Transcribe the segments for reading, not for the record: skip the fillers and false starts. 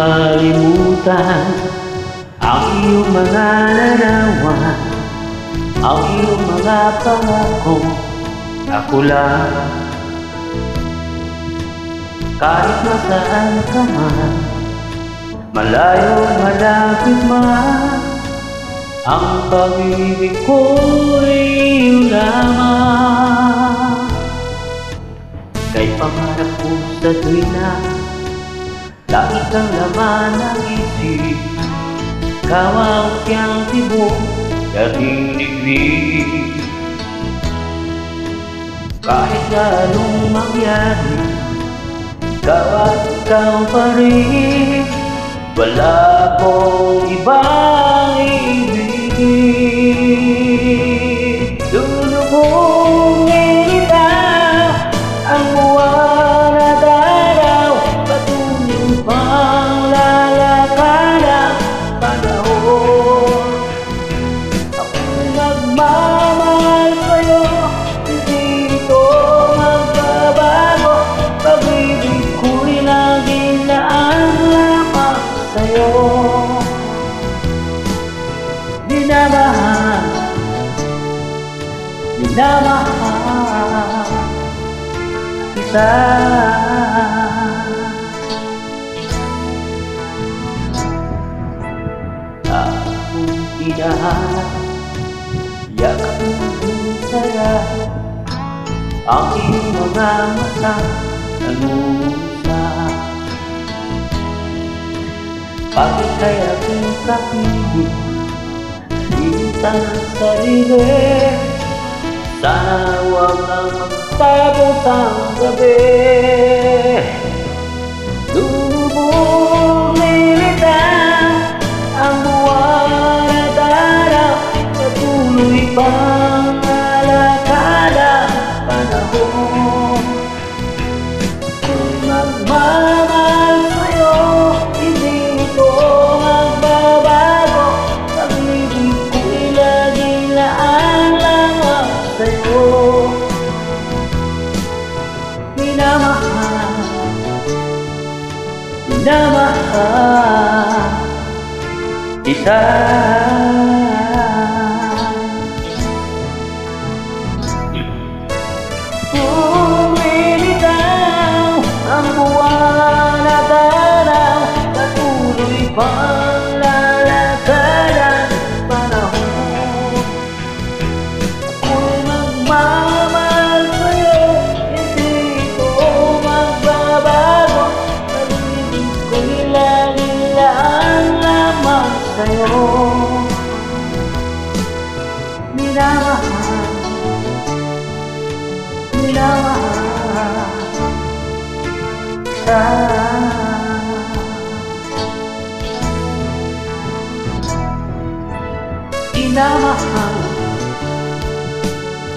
malimutan ang iyong mga larawan, ang iyong mga pangako. Ako lang, kahit nasaan ka man, malayo malapit man, ang pag-ibig ko'y iyong lamang. Kay pangarap ko sa tuwina, lagi kang laman ng isip, kawaw siyang tibok dating digdig. Kahit anong mangyari, ikaw at ikaw pa rin, wala akong ibang ibigin. Lulubungin kita ang buwan at araw, patuloy pang lalakad ang panahon. Ako'y nagmamahal sa'yo, hindi ito magbabago. Pag-ibig ko'y laging naaanglamak sa'yo. Minamahal, minamahal kita. Akong tinahan, yakap mong saya, ang iyong mga mata nag-uusap. Bakit kaya kung kapiling minsan ang sarili, sana huwag nang magtapos ang gabi. Lubog nilitang ang buwan at araw, patuloy pang lalakad ang panahon. Kung magmamahal sa'yo, hindi ito magbabago. Pag-ibig ko'y laging naaanglamak sa'yo. Minamahal, minamahal kita. Lumilitaw ang buwan at araw, patuloy pang lalakad ang panahon. Ako'y magmamahal sa'yo, hindi ito magbabago. Pag-ibig ko'y laging naaanglamak sa'yo. Minamahal, minamahal kita. Minamahal,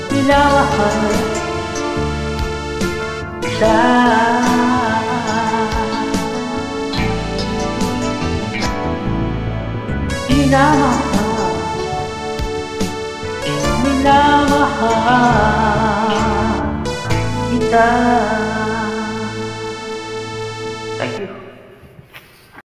minamahal kita. Minamahal,